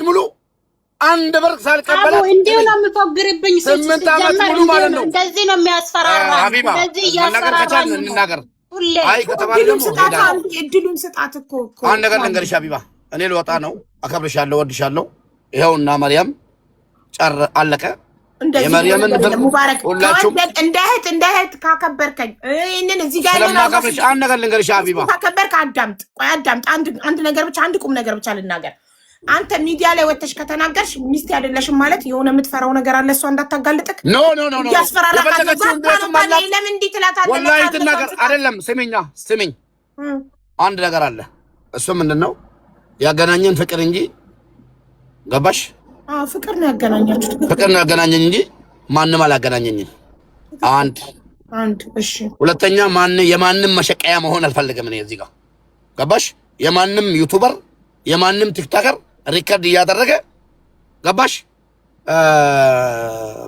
ሙሉ አንድ ብር ሳልቀበል እንዴው ነው የምፎግርብኝ? 8 ዓመት ሙሉ ማለት ነው። እንደዚህ ነው የሚያስፈራራ። እንደዚህ እያስፈራራኝ እንናገር። አይ ከተባለ ደግሞ እድሉን ስጣት እኮ አንድ ነገር ልንገርሽ ሀቢባ፣ እኔ ልወጣ ነው። አከብርሻለሁ፣ ወድሻለሁ። ይኸውና መርያም ጨር አለቀ። የመርያምን ሙባረክ ሁላችሁም እንደ እህት ካከበርከኝ እኔን እዚህ ጋር ስለማከብርሽ አንድ ነገር ልንገርሽ ሀቢባ፣ ካከበርክ አዳምጥ። ቆይ አዳምጥ። አንድ ነገር ብቻ አንድ ቁም ነገር ብቻ ልናገር። አንተ ሚዲያ ላይ ወጥተሽ ከተናገርሽ ሚስት አይደለሽም ማለት የሆነ የምትፈራው ነገር አለ። እሷ እንዳታጋልጥክ ኖ ያስፈራራካ። ለምን እንዲህ ትላታለህ? ወላሂ ትናገር አይደለም። ስሚኝ፣ አንድ ነገር አለ። እሱ ምንድነው? ያገናኘን ፍቅር እንጂ ገባሽ? ፍቅር ነው ያገናኛችሁ። ፍቅር ነው ያገናኘን እንጂ ማንም አላገናኘኝም። አንድ እሺ። ሁለተኛ የማንም መሸቀያ መሆን አልፈልግም። እኔ እዚህ ጋር ገባሽ? የማንም ዩቲዩበር የማንም ቲክቶከር ሪከርድ እያደረገ ገባሽ?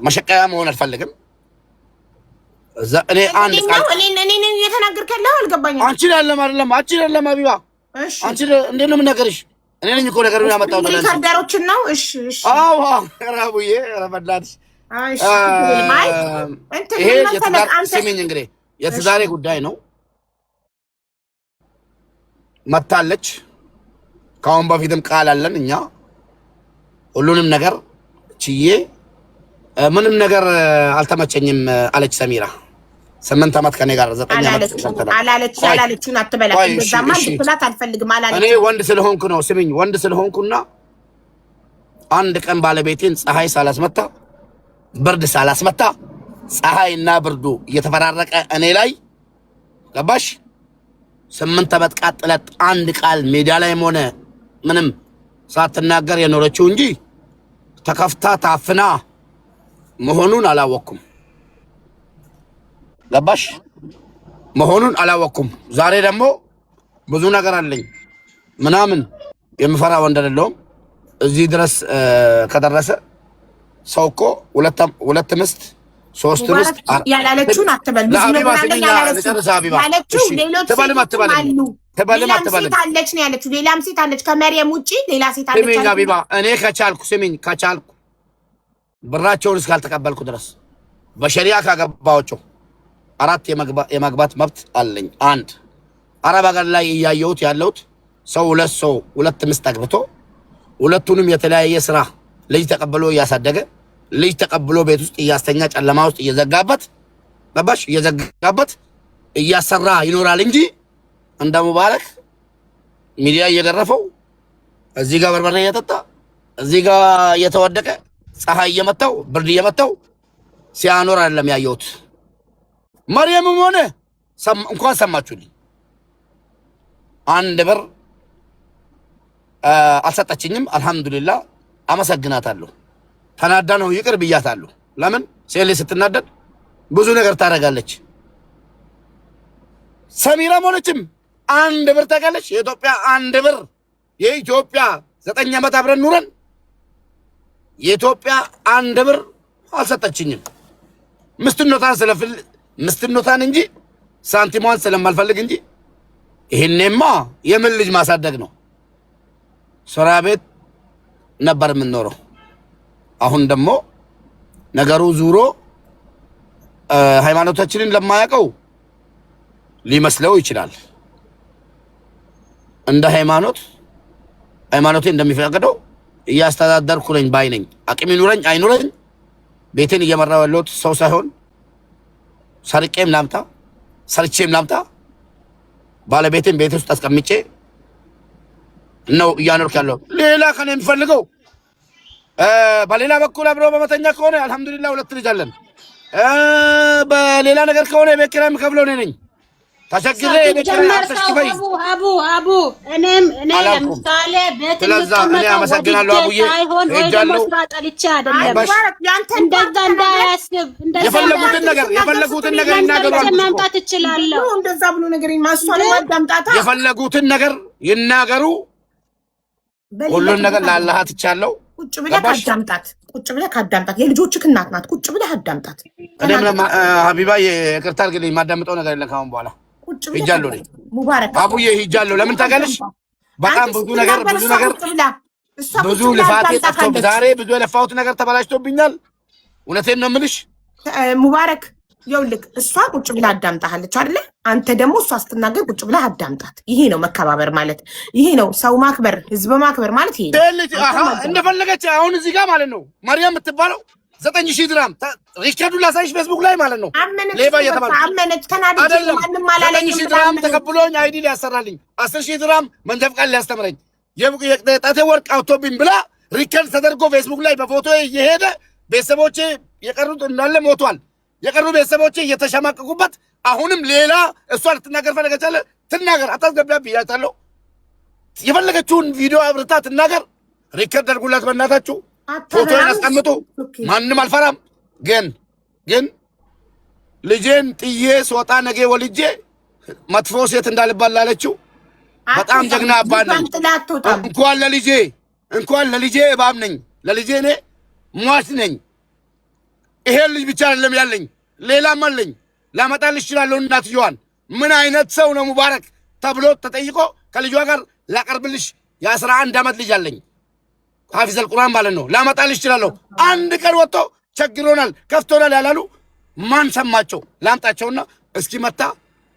መሸቀያ መሆን አልፈልግም። እኔ አንድ ቃል እኔ እየተናገርክ ያለው አልገባኝም። አንቺ አይደለም ሀቢባ፣ አንቺ እንዴት ነው የምናገርሽ? እኔ ነኝ እኮ ነገሩን ያመጣው ተለኝ ሪከርደሮችን ነው። እሺ አዎ ራቡዬ ረበዳት። ይሄ የትዳር ስሚኝ፣ እንግዲህ የትዳሬ ጉዳይ ነው። መታለች። ከአሁን በፊትም ቃል አለን እኛ ሁሉንም ነገር ችዬ ምንም ነገር አልተመቸኝም አለች ሰሚራ። 8 ዓመት ከኔ ጋር 9 ዓመት አላለችውን አትበላት። እንደዛማ እንድትላት አልፈልግም አላለች። እኔ ወንድ ስለሆንኩ ነው። ስሚኝ፣ ወንድ ስለሆንኩና አንድ ቀን ባለቤቴን ፀሐይ ሳላስመታ ብርድ ሳላስመታ ፀሐይና ብርዱ እየተፈራረቀ እኔ ላይ ገባሽ 8 ዓመት ቃጥለት አንድ ቃል ሜዳ ላይም ሆነ ምንም ሳትናገር የኖረችው እንጂ ተከፍታ ታፍና መሆኑን አላወኩም። ገባሽ መሆኑን አላወኩም። ዛሬ ደግሞ ብዙ ነገር አለኝ ምናምን የምፈራ ወንድ አይደለሁም። እዚህ ድረስ ከደረሰ ሰው እኮ ሁለት ምስት 3 ምስት ያላለችውን አትበል። ብዙ ነገር አለኝ ያለችው ሌላም ሴት አለች ነው ያለችው። ሌላም ሴት አለች ከመርየም ውጪ ሌላ ሴት አለች። ስሚኝ ሀቢባ፣ እኔ ከቻልኩ ብራቸውን እስካልተቀበልኩ ድረስ በሸሪያ ካገባቸው 4 የማግባት መብት አለኝ። አንድ አረብ ሀገር ላይ እያየሁት ያለሁት ሰው 2 ምስት አግብቶ ሁለቱንም የተለያየ ስራ ልጅ ተቀብሎ እያሳደገ ልጅ ተቀብሎ ቤት ውስጥ እያስተኛ ጨለማ ውስጥ እየዘጋበት ገባሽ እየዘጋበት እያሰራ ይኖራል እንጂ እንደ ሙባረክ ሚዲያ እየገረፈው እዚህ ጋር በርበሬ እየጠጣ እዚህ ጋር እየተወደቀ ፀሐይ እየመታው ብርድ እየመታው ሲያኖር አይደለም ያየሁት። መርየምም ሆነ እንኳን ሰማችሁልኝ 1 ብር አልሰጠችኝም። አልሐምዱሊላህ አመሰግናታለሁ። ተናዳ ነው ይቅር ብያታለሁ። ለምን ሴሌ ስትናደድ ብዙ ነገር ታደርጋለች። ሰሚራም ሆነችም 1 ብር ታውቃለች። የኢትዮጵያ 1 ብር የኢትዮጵያ 9 ዓመት አብረን ኑረን የኢትዮጵያ 1 ብር አልሰጠችኝም። ምስትኖታን እንጂ ሳንቲሟን ስለማልፈልግ እንጂ ይሄኔማ የምን ልጅ ማሳደግ ነው። ሥራ ቤት ነበር የምንኖረው። አሁን ደግሞ ነገሩ ዙሮ ሃይማኖታችንን ለማያውቀው ሊመስለው ይችላል። እንደ ሃይማኖቴ እንደሚፈቅደው እያስተዳደርኩ ነኝ ባይ ነኝ። አቅም ይኑረኝ አይኑረኝ ቤቴን እየመራው ያለሁት ሰው ሳይሆን ሰርቄም ላምጣ ሰርቼም ላምጣ ባለቤቴን ቤት ውስጥ አስቀምጬ ነው እያኖርኩ ያለው። ሌላ ከኔ የሚፈልገው በሌላ በኩል አብሮ በመተኛ ከሆነ አልሐምዱሊላህ 2 ልጅ አለን። በሌላ ነገር ከሆነ የቤት ኪራይ የምከፍለው እኔ ነኝ። ተቸግሬ የቤት ኪራይ አትሽፈይ። አቡ እኔም ለምሳሌ ቤት እኔ አመሰግናለሁ አቡዬ። ሄጃለሁ እንደዛ እንዳያስብ የፈለጉትን ነገር ይናገሩ። ማምጣት እችላለሁ። እንደዛ ብሎ ነገር ማስዋል ማዳምጣታ የፈለጉትን ነገር ይናገሩ። ሁሉን ነገር ለአላህ ትቻለው። ቁጭ ብለህ ካዳምጣት የልጆችህ እናት ናት። ቁጭ ብለህ አዳምጣት። እኔም ሀቢባ ይቅርታ አድርግልኝ፣ የማዳምጠው ነገር የለም ካሁን በኋላ። ሂጃለሁ ሙባረክ አቡዬ ሂጃለሁ። ለምን ታውቃለሽ? በጣም ብዙ ነገር ብዙ ልፋቴ ጠፍቶ ዛሬ ብዙ የለፋሁት ነገር ተበላሽቶብኛል። እውነቴን ነው የምልሽ ሙባረክ። ይኸውልህ እሷ ቁጭ ብላ አዳምጣሃለች አይደለ? አንተ ደግሞ እሷ ስትናገር ቁጭ ብላ አዳምጣት። ይሄ ነው መከባበር ማለት፣ ይሄ ነው ሰው ማክበር፣ ህዝብ ማክበር ማለት ይሄ ነው። እንደፈለገች አሁን እዚህ ጋር ማለት ነው ማርያም የምትባለው 9000 ድራም ሪከርዱ ላሳይሽ ፌስቡክ ላይ ማለት ነው። ሌባ እየተባለ አመነች ተናደደ። ማንንም አላለኝም። 9000 ድራም ተቀብሎኝ አይዲ ሊያሰራልኝ 10000 ድራም መንደፍ ቃል ሊያስተምረኝ የጣቴ ወርቅ አውቶብኝ ብላ ሪከርድ ተደርጎ ፌስቡክ ላይ በፎቶ እየሄደ ቤተሰቦቼ የቀሩት እንዳለ ሞቷል። የቀሩ ቤተሰቦቼ እየተሸማቀቁበት አሁንም ሌላ እሷ ልትናገር ፈለገቻለ ትናገር። አታስገቢያ ብያታለሁ። የፈለገችውን ቪዲዮ አብርታ ትናገር። ሪከርድ አድርጉላት በእናታችሁ። ፎቶ ያስቀምጡ። ማንንም አልፈራም። ግን ልጄን ጥዬ ስወጣ ነገ ወልጄ መጥፎ ሴት እንዳልባል ላለችው በጣም ጀግና አባት ነኝ። እንኳን ለልጄ እባብ ነኝ። ለልጄ እኔ ሟች ነኝ። ይሄን ልጅ ብቻ አይደለም ያለኝ ሌላም አለኝ። ላመጣልሽ እችላለሁ። እናትየዋን ምን አይነት ሰው ነው ሙባረክ ተብሎ ተጠይቆ ከልጇ ጋር ላቀርብልሽ የ11 ዓመት ልጅ አለኝ። ሐፊዘል ቁርአን ማለት ነው። ላመጣልሽ እችላለሁ። አንድ ቀን ወጥቶ ቸግሮናል ከፍቶናል ያላሉ ማን ሰማቸው? ላምጣቸውና እስኪ መታ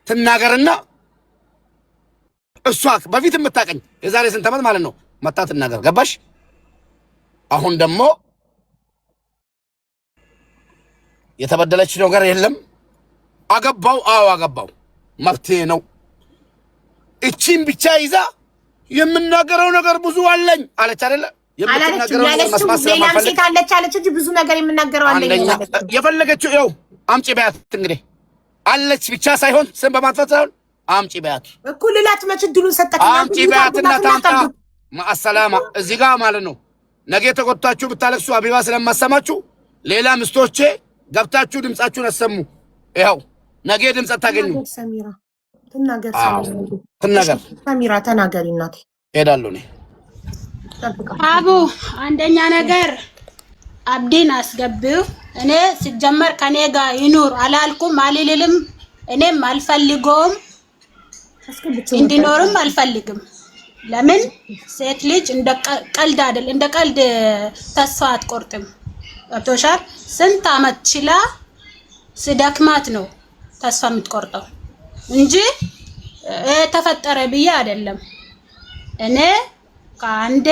ትናገርና እሷ በፊት የምታቀኝ የዛሬ ስንት ዓመት ማለት ነው መታ ትናገር። ገባሽ? አሁን ደግሞ የተበደለች ነገር የለም። አገባው፣ አዎ አገባው፣ መብቴ ነው። እቺን ብቻ ይዛ የምናገረው ነገር ብዙ አለኝ አለች አይደለ? የምትናገረው መስማት ስለማፈልግ አለች እንጂ ብዙ ነገር የምናገረው አለኝ። የፈለገችው ይኸው አምጪ በያት። እንግዲህ አለች ብቻ ሳይሆን ስም በማጥፋት ሳይሆን አምጪ በያት። እኩልላት መች ድሉን ሰጠከኝ። አምጪ በያትና ታምጣ። ማሰላማ እዚህ ጋር ማለት ነው። ነገ ተቆጣችሁ ብታለቅሱ አቢባ ስለማሰማችሁ ሌላ ምስቶቼ ገብታችሁ ድምጻችሁን አሰሙ። ይኸው ነገ ድምጽ አታገኙ። ሰሚራ ትናገር፣ ሰሚራ ተናገሪ እናቴ። ሄዳለሁ እኔ አቡ። አንደኛ ነገር አብዲን አስገቢው። እኔ ሲጀመር ከኔ ጋር ይኑር አላልኩም አልልልም። እኔም አልፈልገውም እንዲኖርም አልፈልግም። ለምን ሴት ልጅ እንደ ቀልድ አይደል፣ እንደ ቀልድ ተስፋ አትቆርጥም። ገብቶሻል? ስንት አመት ችላ ስደክማት ነው ተስፋ የምትቆርጠው እንጂ ተፈጠረ ብዬ አይደለም። እኔ ከአንዴ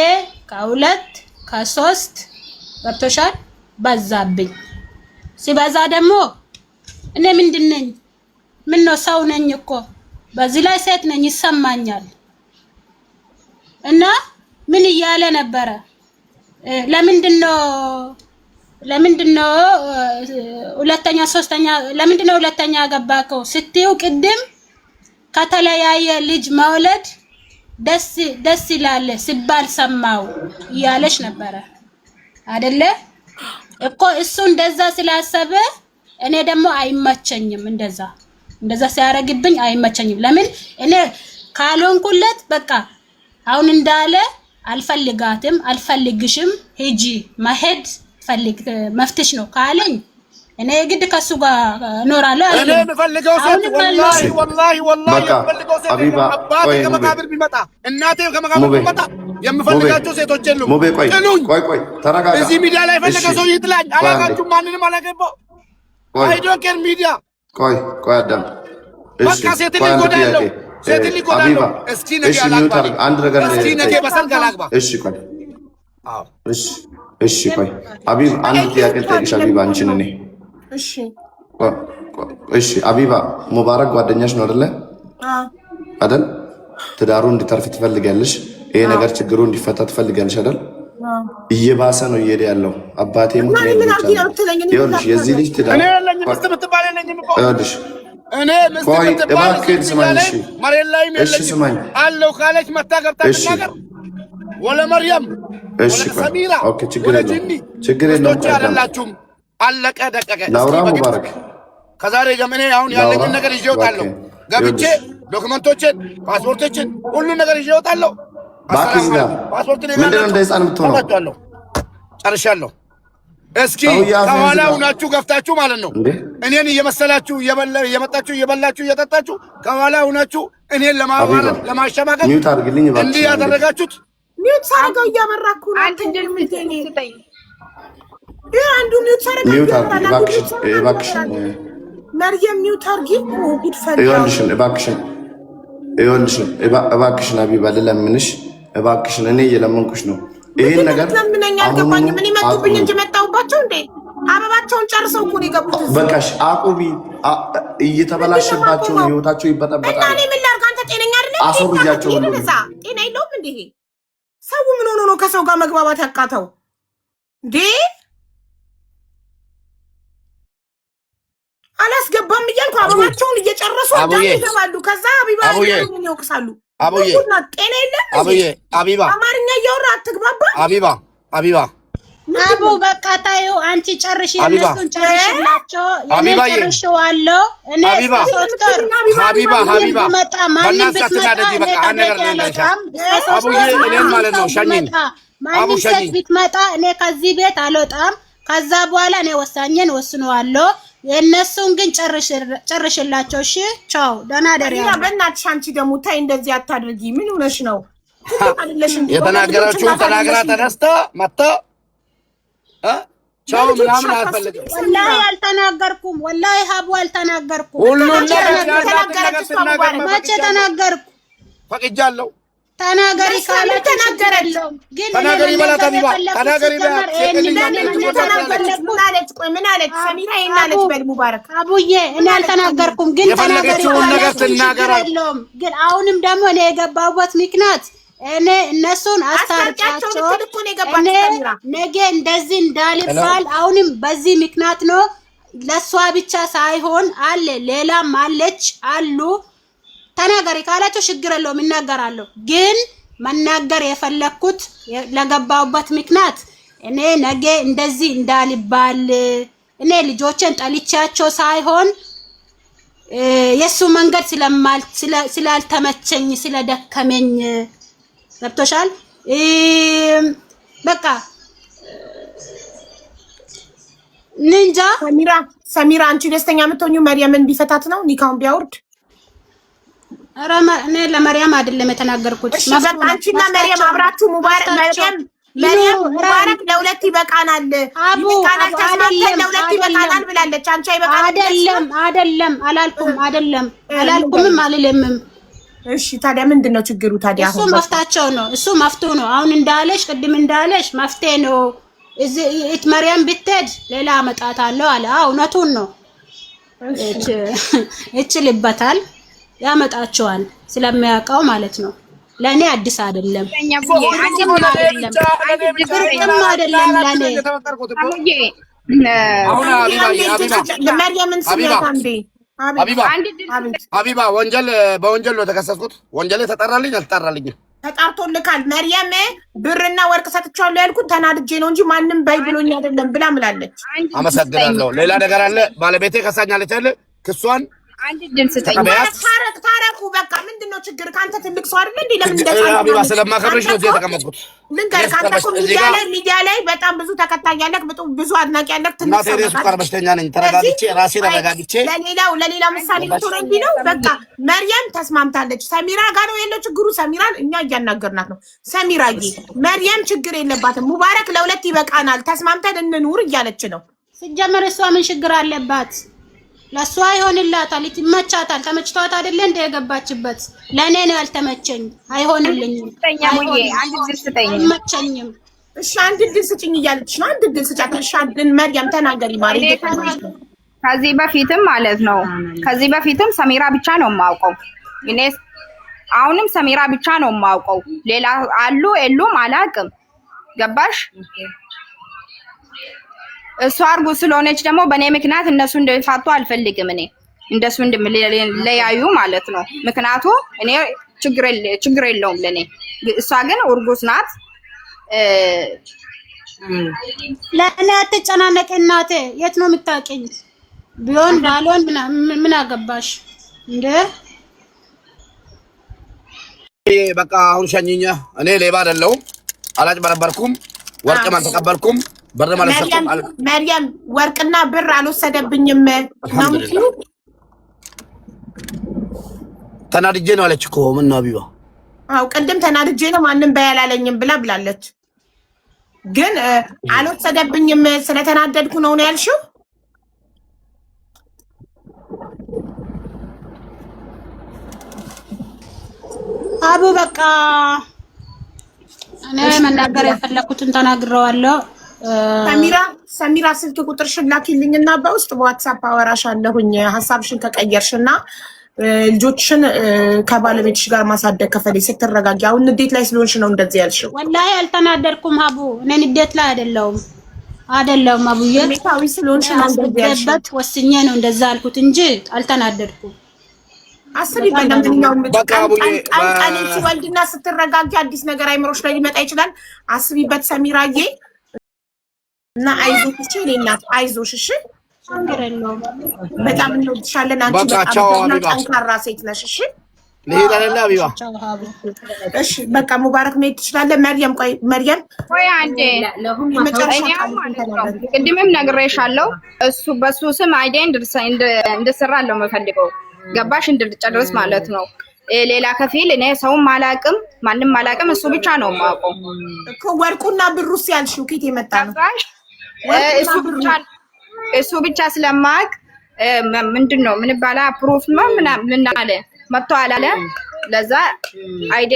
ከሁለት ከሶስት ገብቶሻል በዛብኝ። ሲበዛ ደግሞ እኔ ምንድን ነኝ? ምን ነው ሰው ነኝ እኮ በዚህ ላይ ሴት ነኝ ይሰማኛል። እና ምን እያለ ነበረ? ለምንድነው ሁለተኛ ሶስተኛ ለምንድነው ሁለተኛ ገባከው ስትይው ቅድም ከተለያየ ልጅ መውለድ ደስ ይላል ሲባል ሰማው እያለሽ ነበረ አይደለ እኮ። እሱ እንደዛ ስላሰበ እኔ ደግሞ አይመቸኝም። እንደዛ ሲያረግብኝ አይመቸኝም። ለምን እኔ ካልሆንኩለት በቃ አሁን እንዳለ አልፈልጋትም፣ አልፈልግሽም፣ ሂጂ መሄድ ፈልግ መፍትሽ ነው ካለኝ እኔ ግድ ከሱ ጋር እኖራለሁ። እኔ የምፈልገው ሴት ወላሂ የምፈልገው ሴት አባቴ ከመቃብር ቢመጣ እናቴ ከመቃብር ቢመጣ የምፈልጋቸው ሴቶች የሉም። ቆይ ተረጋጋ። እዚህ ሚዲያ ላይ ፈለገ ሰው ይጥላኝ። አላጋችሁ ማንንም አላገባው። አይ ዶንት ኬር ሚዲያ። ቆይ አዳም በቃ ሴት ሊጎዳ ያለው ሴት ሊጎዳ ያለው እስኪ ነገ አላግባ አንድ ነገር እስኪ ነገ በሰርግ አላግባ። እሺ ቆይ አቢብ አንድ ጥያቄ ልጠይቅሽ። አቢባ አንቺን እኔ እሺ አቢባ ሙባረክ ጓደኛሽ ነው አይደለ? አይደል? ትዳሩ እንዲተርፍ ትፈልጋለሽ። ይሄ ነገር ችግሩ እንዲፈታ ትፈልጋለሽ አይደል? እየባሰ ነው እየሄደ ያለው። አባቴ ሙት ነው ይኸውልሽ፣ የዚህ ልጅ ትዳር እኔ ለኝ ምስት ምትባል የለኝም እኮ ይኸውልሽ። እኔ ምስት ምትባል መሬት ላይ የለኝም አለው ካለች መታ ገብታ ትናገር። ወለ መርያም እሺ ሰሚራ ኦኬ፣ ችግር የለውም አይደላችሁም። አለቀ ደቀቀ። ናውራ ሙባረክ ከዛሬ ጀምሬ አሁን ያለኝን ነገር ይዤ እወጣለሁ። ገብቼ ዶክመንቶችን፣ ፓስፖርቶችን ሁሉ ነገር ይዤ እወጣለሁ። ፓስፖርትን ምንድነው እንደ ህፃን የምትሆነው? ጨርሻለሁ። እስኪ ከኋላ ሁናችሁ ገፍታችሁ ማለት ነው እኔን እየመሰላችሁ እየመጣችሁ እየበላችሁ እየጠጣችሁ ከኋላ ሁናችሁ እኔን ለማዋረድ ለማሸማቀቅ እንዲህ ያደረጋችሁት ሚውት ሳረጋው እያበራኩ ነው። አንድ እንደምትኝ ስጠኝ። አንዱ ሚውት ሳረጋው ሚውት አድርጊ እባክሽን መርየም ሚውት አድርጊ። ጉድ ፈላ። ይኸውልሽን እባክሽን ሀቢባ ልለምንሽ እባክሽን፣ እኔ እየለመንኩሽ ነው። ይሄን ነገር ለምነኛ አልገባኝም። ምን ይመጡብኝ እንጂ መጣሁባቸው እንዴ? አበባቸውን ጨርሰው እኮ ነው የገቡት። በቃሽ አቁቢ። እየተበላሽባቸው ነው፣ ህይወታቸው ይበጠበጣል። እና እኔ ምን ላድርግ? አንተ ጤነኛ አይደለም። አስወርጃቸው ሁሉ ጤና የለውም እንዴ? ሰው ምን ሆኖ ነው ከሰው ጋር መግባባት ያቃተው እንዴ? አላስገባም እያልኩ አበባቸውን እየጨረሱ ይገባሉ። ከዛ ሀቢባ ምን ይወቅሳሉ? ጤና የለም። ሀቢባ አማርኛ እያወራ አትግባባ። ሀቢባ አቡ በቃ ታዩ። አንቺ ጨርሽ፣ የእነሱን ጨርሽላቸው። እኔ ጨርሼዋለሁ። እኔ ሀቢባ መጣ ማንም ሴት ብትመጣ እኔ ከዚህ ቤት አልወጣም። ከዛ በኋላ እኔ ወሳኝን ወስነዋለሁ። የእነሱን ግን ጨርሽላቸው። እሺ ቻው፣ ደህና ደሪያ። በእናትሽ አንቺ ደግሞ ታይ፣ እንደዚህ አታድርጊ። ምን ሆነሽ ነው? የተናገረችውን ተናግራ ተነስታ መጣ ቻው ምናምን አልፈልግም። ወላሂ አልተናገርኩም። ወላሂ ሀቡ አልተናገርኩም። ሁሉን ነገር መቼ ተናገርኩ? ፈቅጃለሁ። ተናገሪ ካለ ተናገረለው። ግን ተናገሪ በላት ሀቢባ፣ ተናገሪ በላት። ምን አለች ሰሚራ? ይናለች በል ሙባረክ። አቡዬ እኔ አልተናገርኩም፣ ግን ተናገሪ ካለ ግን አሁንም ደግሞ እኔ የገባሁበት ምክንያት እኔ እነሱን አስታርቃቸው እኔ ነገ እንደዚህ እንዳልባል አሁንም በዚህ ምክንያት ነው። ለሷ ብቻ ሳይሆን አለ ሌላም አለች አሉ። ተናገሪ ካላቸው ችግር የለውም እናገራለሁ። ግን መናገር የፈለኩት ለገባሁበት ምክንያት እኔ ነገ እንደዚህ እንዳልባል እኔ ልጆችን ጠልቻቸው ሳይሆን የሱ መንገድ ስላልተመቸኝ ስለደከመኝ ገብቶሻል። በቃ ንንጃ። ሰሚራ አንቺ ደስተኛ የምትሆኚው መርየምን ቢፈታት ነው ኒካውን ቢያወርድ? ኧረ እኔ ለመርያም አይደለም የተናገርኩት። አንቺና መርየም አብራችሁ መርየም ሙባረክ ለሁለት ይበቃናል፣ ይበቃናል፣ ተስማምተን ለሁለት ይበቃናል ብላለች። አንቺ አይበቃናል? አይደለም አላልኩም፣ አላልኩምም አልልምም። እሺ ታዲያ ምንድነው ችግሩ ታዲያ? እሱ መፍታቸው ነው። እሱ መፍቱ ነው። አሁን እንዳለሽ ቅድም እንዳለሽ መፍትሄ ነው። እዚህ መርያም ብትሄድ ሌላ አመጣታለሁ አለ። እውነቱን ነው። ይችልበታል፣ ያመጣቸዋል ስለሚያውቀው ማለት ነው። ለኔ አዲስ አይደለም፣ ብርቅም አይደለም ለኔ። መርየምን ስሜት አንዴ ሀቢባ በወንጀል ነው የተከሰስኩት። ወንጀል ተጠራልኝ አልተጠራልኝም? ተጣርቶልካል። መርየም ብርና ወርቅ ሰጥቻለሁ ያልኩት ተናድጄ ነው እንጂ ማንም በይ ብሎኝ አይደለም ብላ ምላለች። አመሰግናለሁ። ሌላ ነገር አለ? ባለቤቴ ከሳኛለች አይደል? ክሷን አንድ ድል ስጠኝ። ታረቁ በቃ። ምንድነው ችግር? ከአንተ ትልቅ ሰው አይደል እንዴ? ለምን እንደዛ ሀቢባ ስለማከብርሽ ነው እዚህ የተቀመጥኩት። ልንገርህ፣ ከአንተ እኮ ሚዲያ ላይ በጣም ብዙ ተከታይ ያለህ፣ ብዙ አድናቂ ያለህ ትልቅ ሰው ነኝ። ሱካር በሽተኛ ነኝ። ተረጋግቼ ራሴን አረጋግቼ ለሌላ ምሳሌ ብትሆን እንዲህ ነው። በቃ መርየም ተስማምታለች። ሰሚራ ጋር ነው ያለው ችግሩ። ሰሚራን እኛ እያናገርናት ነው። ሰሚራዬ መርየም ችግር የለባትም። ሙባረክ ለሁለት ይበቃናል፣ ተስማምተን እንኑር እያለች ነው። ሲጀመር እሷ ምን ችግር አለባት? ለሷ ይሆንላታል፣ ይመቻታል። ተመችቷት አይደለ እንደ የገባችበት። ለኔ ነው ያልተመቸኝ። አይሆንልኝም፣ አይመቸኝም። እሺ አንድ ድል ስጭኝ እያለች ነው። አንድ ድል ስጫት። እሺ አንድን መርያም ተናገሪ ማለት ነው። ከዚህ በፊትም ማለት ነው ከዚህ በፊትም ሰሚራ ብቻ ነው የማውቀው እኔ። አሁንም ሰሚራ ብቻ ነው የማውቀው። ሌላ አሉ የሉም አላውቅም። ገባሽ? እሷ አርጉ ስለሆነች ደግሞ በእኔ ምክንያት እነሱ እንደፋቱ አልፈልግም። እኔ እንደሱ እንደምለያዩ ማለት ነው። ምክንያቱ እኔ ችግር የለውም ለኔ። እሷ ግን እርጉዝ ናት። ለእኔ አትጨናነቅ እናቴ። የት ነው የምታውቂኝ? ቢሆን ባልሆን ምን አገባሽ እንዴ? በቃ አሁን ሸኝኛ። እኔ ሌባ አይደለሁም፣ አላጭበረበርኩም፣ ወርቅም አልተቀበልኩም። መርየም ወርቅና ብር አልወሰደብኝም ተናድጄ ነው አለች እኮ። ምን ነው ሀቢባ? አው ቅድም ተናድጄ ነው ማንም ባያላለኝም ብላለች። ግን አልወሰደብኝም ስለተናደድኩ ነው ያልሽው? አቡ በቃ እኔ መናገር የፈለኩትን ተናግረዋለሁ። ሰሚራ ስልክ ቁጥርሽን ላኪልኝና በውስጥ በዋትስአፕ አወራሻለሁኝ ሀሳብሽን ከቀየርሽና ልጆችሽን ከባለቤትሽ ጋር ማሳደግ ከፈለግሽ ስትረጋጊ። አሁን ንዴት ላይ ስለሆንሽ ነው እንደዚህ ያልሽው። ወላሂ አልተናደድኩም አቡ፣ እኔ ንዴት ላይ አይደለሁም አቡዬ። ስሜታዊ ስለሆንሽ ነው እንደዚህ ያልሽው። ወስኜ ነው እንደዛ አልኩት እንጂ አልተናደድኩም። አስቢበት። ለማንኛውም ቀን ሲወልድና ስትረጋጊ አዲስ ነገር አይምሮሽ ላይ ሊመጣ ይችላል። አስቢበት ሰሚራዬ እና አይዞሽ እኔ እናት አይዞሽ። እሺ በጣም እንወድሻለን። አንቺ በጣም ጠንካራ ሴት ነሽ። እሺ ልሄድ አይደለ አቢባ? እሺ በቃ ሙባረክ መሄድ ትችላለህ። መርየም ቆይ አንዴ ቅድምም ነግሬሻለሁ። እሱ በሱ ስም አይዴ እንድሰራለሁ የምፈልገው ገባሽ? እንድጨርስ ማለት ነው። ሌላ ከፊል እኔ ሰውም አላቅም ማንም አላቅም። እሱ ብቻ ነው የማውቀው እኮ። ወርቁና ብሩስ ያልሽው ኬት የመጣ ነው? እሱ ብቻ ስለማቅ ምንድነው ምን ባላ ፕሩፍ ነው ምን አለ መጥቶ አላለ። ለዛ አይዴ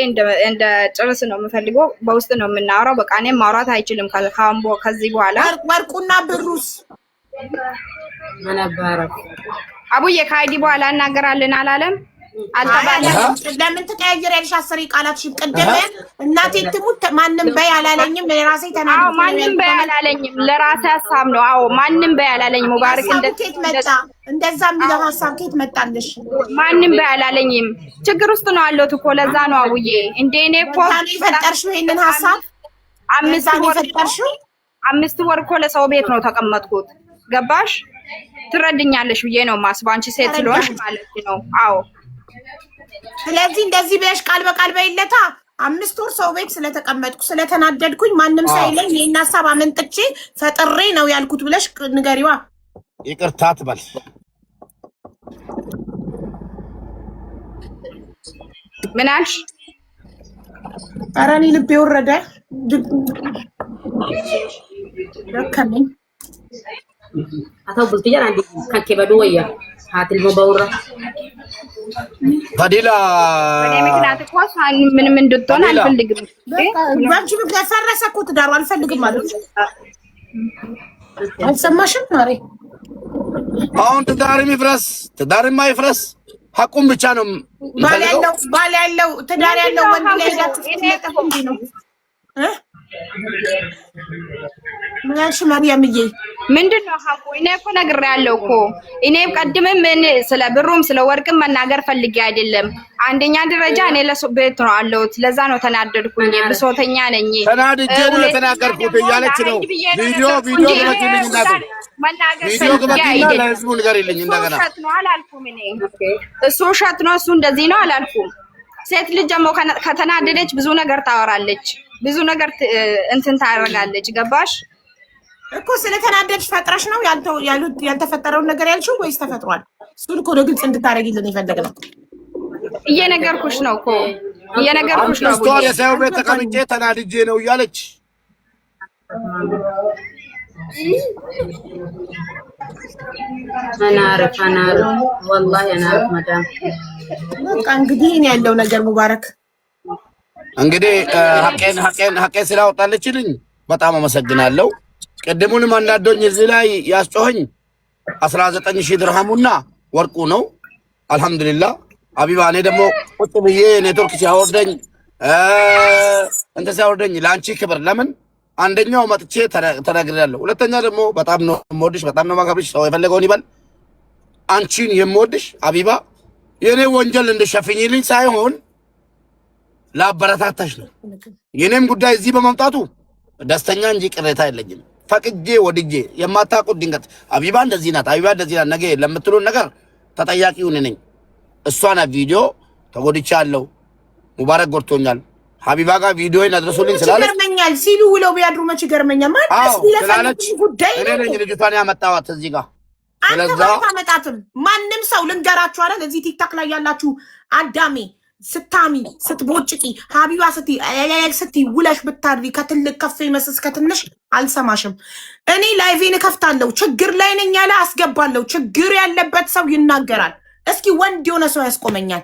እንደ ጨርስ ነው የምፈልገው። በውስጥ ነው የምናወራው። በቃ እኔም ማውራት አይችልም ከዚህ በኋላ። ወርቁና ብሩስ አቡዬ ከአይዲ በኋላ እናገራለን አላለም አልተባለም። ለምን ትቀያየሪያለሽ? አስሪ ቃላትሽን ቅድም እናቴ ትሙት ማንም በይ አላለኝም። ለራሴ ተናግሬ ማንም በይ አላለኝም። ለራሴ ሀሳብ ነው። አዎ ማንም በይ አላለኝም። ሙባረክ እንደዛ የሚለው ሀሳብ ከየት መጣልሽ? ማንም በይ አላለኝም። ችግር ውስጥ ነው ያለሁት እኮ ለዛ ነው አቡዬ። እንደ እኔ እኮ የፈጠርሽው ይሄንን ሀሳብ 5 ወር እኮ ለሰው ቤት ነው ተቀመጥኩት። ገባሽ? ትረድኛለሽ ብዬ ነው ማስበው። አንቺ ሴት ስለሆንሽ ማለት ነው። አዎ ስለዚህ እንደዚህ ብለሽ ቃል በቃል በይለታ 5 ወር ሰው ቤት ስለተቀመጥኩ ስለተናደድኩኝ ማንም ሳይለኝ ይሄን ሀሳብ አመንጥቼ ፈጥሬ ነው ያልኩት ብለሽ ንገሪዋ። ይቅርታ ትበል። ምን አልሽ? ኧረ እኔ ልቤ ወረደ ደከመኝ። atau buktinya nanti kakek badu ya hati mau baura ታዲላ እኔ ምክንያት እኮ ምንም እንድትሆን አልፈልግም። ባንቺ ምክንያት ፈረሰ እኮ ትዳሩ አልፈልግም ማለት ነው። አልሰማሽም ማሬ? አሁን ትዳርም ይፍረስ ትዳርም አይፍረስ ሐቁም ብቻ ነው። ባል ያለው ትዳር ያለው ወንድ ላይ ያለው ነው ምንሽ ማርያምዬ ምንድነው ሐቁ? እኔ እኮ ነግሬያለሁ እኮ። እኔ ቀድምም ስለ ብሩም ስለ ወርቅም መናገር ፈልጌ አይደለም። አንደኛ ደረጃ እኔ ለቤት ነው አለሁት። ለዛ ነው ተናደድኩኝ። ብሶተኛ ነኝ። ተናድጄ ነው የተናገርኩት እያለች ነው። ቪዲዮ ግበትልኝ እናቱ ቪዲዮ ግበትና ለህዝቡ ንገሪልኝ እንደገና። ውሸት ነው አላልኩም እኔ። እሱ ውሸት ነው እሱ እንደዚህ ነው አላልኩም። ሴት ልጅ ደግሞ ከተናደደች ብዙ ነገር ታወራለች። ብዙ ነገር እንትን ታደርጋለች። ገባሽ እኮ? ስለተናደድሽ ፈጥረሽ ነው ያልተፈጠረውን ነገር ያልሽው ወይስ ተፈጥሯል? እሱን እኮ ግልጽ እንድታረጊልን የፈለግነው። እየነገርኩሽ ነው እኮ እየነገርኩሽ ነው። ስቶሪ የሰው ቤት ተቀምጬ ተናድጄ ነው እያለች አናር ወላሂ አናር ማዳም በቃ እንግዲህ እኔ ያለው ነገር ሙባረክ እንግዲህ ሐቄን ስላወጣለችልኝ በጣም አመሰግናለሁ። ቅድሙንም አንዳንዶኝ እዚህ ላይ ያስጮኸኝ 19000 ድርሃሙና ወርቁ ነው። አልহামዱሊላህ አቢባ። እኔ ደግሞ ቁጭ ብዬ ኔትወርክ ሲያወርደኝ ሲያወርደኝ ለአንቺ ክብር ለምን አንደኛው መጥቼ ተናግሬያለሁ። ሁለተኛ ደግሞ በጣም ነው የምወድሽ፣ በጣም ነው የማከብርሽ። ሰው የፈለገውን ይበል። አንቺን የምወድሽ አቢባ የኔ ወንጀል እንደሸፍኝልኝ ሳይሆን ለአበረታታሽ ነው። የኔም ጉዳይ እዚህ በመምጣቱ ደስተኛ እንጂ ቅሬታ የለኝም። ፈቅጄ ወድጄ የማታውቁት ድንገት አቢባ እንደዚህ ናት አቢባ እንደዚህ ናት ነገ ለምትሉን ነገር ተጠያቂው እኔ ነኝ። እሷና ቪዲዮ ተጎድቻለሁ። ሙባረክ ጎድቶኛል። ሀቢባ ጋር ቪዲዮን አድርሶልኝ ስላለች ይገርመኛል ሲሉ ውለው ቢያድሩ መች ይገርመኛል። ማለት ስላለች እኔ ነኝ ልጅቷን ያመጣኋት እዚህ ጋር። ስለዚህ አመጣትም ማንም ሰው ልንገራችሁ አይደል? እዚህ ቲክታክ ላይ ያላችሁ አዳሜ ስታሚ ስትቦጭቂ ሀቢባ ስቲ ውለሽ ብታድሪ ከትልቅ ከፍ ይመስስ ከትንሽ አልሰማሽም። እኔ ላይቬን እከፍታለሁ። ችግር ላይ ነኝ ያለ አስገባለሁ። ችግር ያለበት ሰው ይናገራል። እስኪ ወንድ የሆነ ሰው ያስቆመኛል።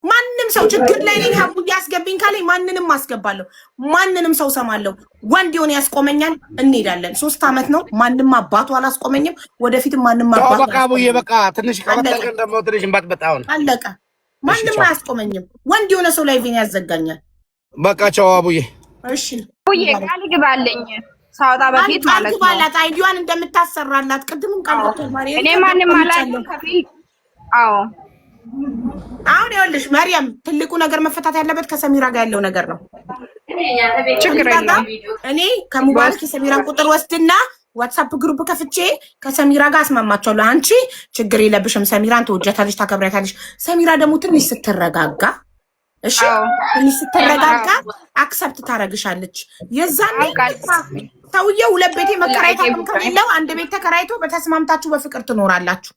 ማንም ሰው ችግር ላይ ነኝ ሀቡ ያስገብኝ ካለኝ ማንንም አስገባለሁ። ማንንም ሰው ሰማለሁ። ወንድ የሆነ ያስቆመኛል። እንሄዳለን። 3 ዓመት ነው። ማንም አባቱ አላስቆመኝም። ወደፊትም ማንም አባቱ በቃ አቡዬ በቃ ትንሽ ከመጣቀን ደግሞ ትንሽ እንባጥበጣውን አለቀ። ማንም አያስቆመኝም። ወንድ የሆነ ሰው ላይ ቬን ያዘጋኛል። በቃ ቻው አቡዬ። እሺ አቡዬ ቃል ግባልኝ ሳውጣ በፊት ማለት ነው። ባላት አይዲዋን እንደምታሰራላት ቅድምም ቃል ገብቷል። ማርያም እኔ ማንም አላልኩም ከፊል አዎ አሁን ይኸውልሽ መርያም ትልቁ ነገር መፈታት ያለበት ከሰሚራ ጋር ያለው ነገር ነው። ችግር የለም። እኔ ከሙባረክ የሰሚራን ቁጥር ወስድና ዋትስአፕ ግሩፕ ከፍቼ ከሰሚራ ጋር አስማማቸዋለሁ። አንቺ ችግር የለብሽም፣ ሰሚራን ትወጃታለሽ፣ ታከብሪያታለሽ። ሰሚራ ደግሞ ትንሽ ስትረጋጋ እሺ፣ ትንሽ ስትረጋጋ አክሰፕት ታረግሻለች። የዛኔ ሰውዬው 2 ቤት መከራየት ከሌለው 1 ቤት ተከራይቶ በተስማምታችሁ በፍቅር ትኖራላችሁ።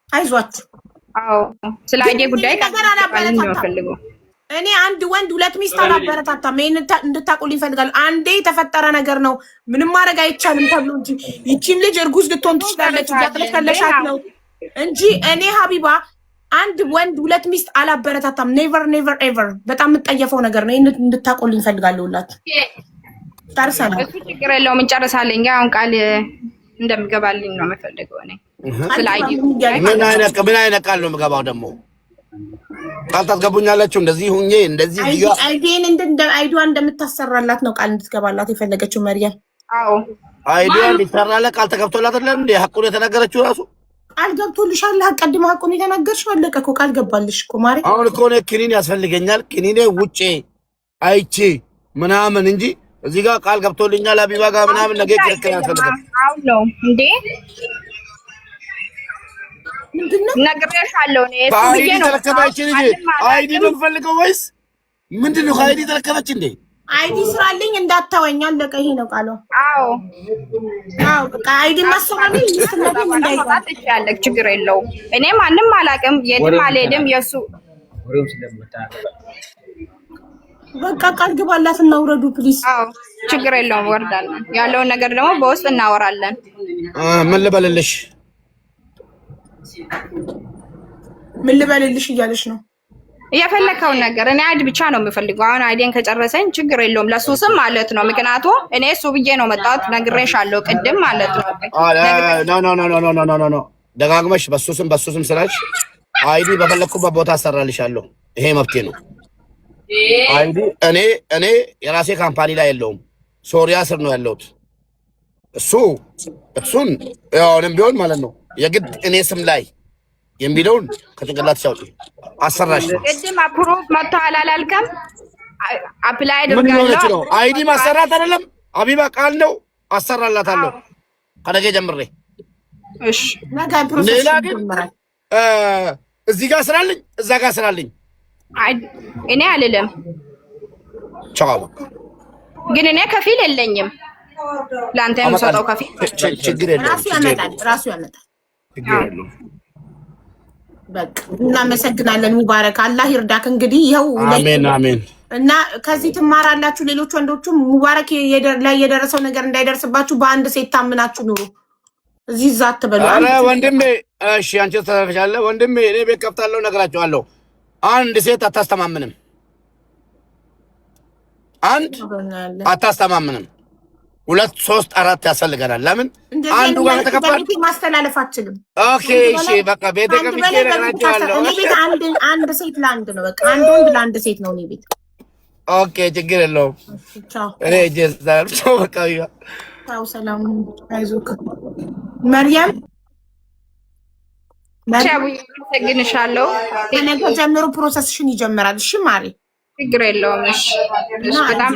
አይዟችሁ። አዎ ስለ አይዴ ጉዳይ ነገር አላበረታታም። እኔ አንድ ወንድ 2 ሚስት አላበረታታም። ይሄን እንድታቁልኝ እፈልጋለሁ። አንዴ የተፈጠረ ነገር ነው፣ ምንም ማድረግ አይቻልም ተብሎ እንጂ ይቺም ልጅ እርጉዝ ልትሆን ትችላለች። ያጥለከለሻት ነው እንጂ እኔ ሀቢባ አንድ ወንድ 2 ሚስት አላበረታታም። ኔቨር ኔቨር ኤቨር። በጣም የምጠየፈው ነገር ነው። ይሄን እንድታቁልኝ እፈልጋለሁ። ሁላችሁ ታርሰናል። እሱ ችግር የለውም እንጨርሳለን። አሁን ቃል እንደምገባልኝ ነው የምፈልገው እኔ ምን አይነት ቃል ነው የምገባው? ደግሞ ቃል ታስገቡኛላችሁ። እንደዚህ ሁኜ እንደዚህ አይዲን አይዲዋን እንደምታሰራላት ነው ቃል እንድትገባላት የፈለገችው መርያም። አዎ አይዲዋን እንድትሰራላት ቃል ተገብቶላት አይደል እንዴ? ሐቁን የተናገረችው ራሱ ቃል ገብቶልሻል። አቀድማ ሐቁን የተናገርሽው አለቀ እኮ። ቃል ገባልሽ እኮ ማሪ። አሁን እኮ ነው ክኒን ያስፈልገኛል። ክኒኔ ውጪ አይቼ ምናምን እንጂ እዚህ ጋር ቃል ገብቶልኛል ሀቢባ ጋር ምናምን ነገ ክርክር ያስፈልጋል። አሁን ነው እንዴ ነግሬሻለሁ። እኔ አይዲ ተረከበች እንጂ አይዲ ነው የምፈልገው ወይስ ምንድነው? አይዲ ተረከበች እንዴ? አይዲ ስራልኝ እንዳታወኝ አለቀ። ይሄ ነው ቃሉ። አዎ አዎ በቃ አይዲ ማሰራልኝ ይስተላልኝ እንዳይባል ትችላለህ። ችግር የለውም። እኔ ማንም አላውቅም፣ የትም አልሄድም። የሱ በቃ ቃል ግባላት እና ውረዱ ፕሊዝ። አዎ ችግር የለውም። ወርዳለን። ያለውን ነገር ደግሞ በውስጥ እናወራለን። ምን ልበልልሽ? ምን ልበልልሽ እያለሽ ነው? የፈለከውን ነገር እኔ አይዲ ብቻ ነው የምፈልገው። አሁን አይዲን ከጨረሰኝ ችግር የለውም። ለሱ ስም ማለት ነው። ምክንያቱም እኔ እሱ ብዬ ነው መጣሁት። ነግሬሻለሁ ቅድም ማለት ነው። ኖ ደጋግመሽ በሱ ስም ስላልሽ አይዲ በፈለኩበት ቦታ አሰራልሻለሁ። ይሄ መብቴ ነው። አይዲ እኔ የራሴ ካምፓኒ ላይ የለውም። ሶሪያ ስር ነው ያለሁት። እሱን ያውንም ቢሆን ማለት ነው የግድ እኔ ስም ላይ የሚለውን ከጭንቅላት ሲያውጪ አሰራሽ ነው። ቅድም አፕሩቭ መጥቷል አላልከም? አፕላይ አድርጋለሁ። አይዲ ማሰራት አይደለም ሀቢባ ቃል ነው። አሰራላታለሁ ከነገ ጀምሬ። እሺ ነገ ፕሮሰስ ሌላ ግን እዚህ ጋር ስራልኝ እዛ ጋር ስራልኝ እኔ አልልም። ቻው ግን እኔ ከፊል የለኝም። ለአንተ የምሰጠው ከፊል ችግር የለውም። ራሱ ያመጣል። በቃ እናመሰግናለን። ሙባረክ አላህ ይርዳክ። እንግዲህ ይኸው አሜን። እና ከዚህ ትማራላችሁ። ሌሎች ወንዶቹም ሙባረክ ላይ የደረሰው ነገር እንዳይደርስባችሁ በአንድ ሴት ታምናችሁ ኑሩ። እዚህ እዛ አትበሉ። አረ ወንድሜ፣ እሺ አንቺ ተሰረፈሻለህ ወንድሜ። እኔ ቤት ከፍታለሁ፣ እነግራቸዋለሁ። አንድ ሴት አታስተማምንም። አታስተማምንም። 2 3 4 ያስፈልገናል። ለምን አንዱ ጋር ተከፋል ማስተላለፍ አትችልም። ኦኬ እሺ በቃ ቤት ከፍቼ እነግራቸዋለሁ። እኔ ቤት አንድ ሴት ለአንድ ነው። በቃ አንድ ወንድ ለአንድ ሴት ነው እኔ ቤት። ኦኬ ችግር የለውም። ቻው እኔ ጀዛው በቃ ቻው። ሰላም አይዞክ መርያም። አመሰግንሻለሁ። ከነገ ጀምሮ ፕሮሰስሽን ይጀምራል። እሺ ማሪ፣ ችግር የለውም። እሺ በጣም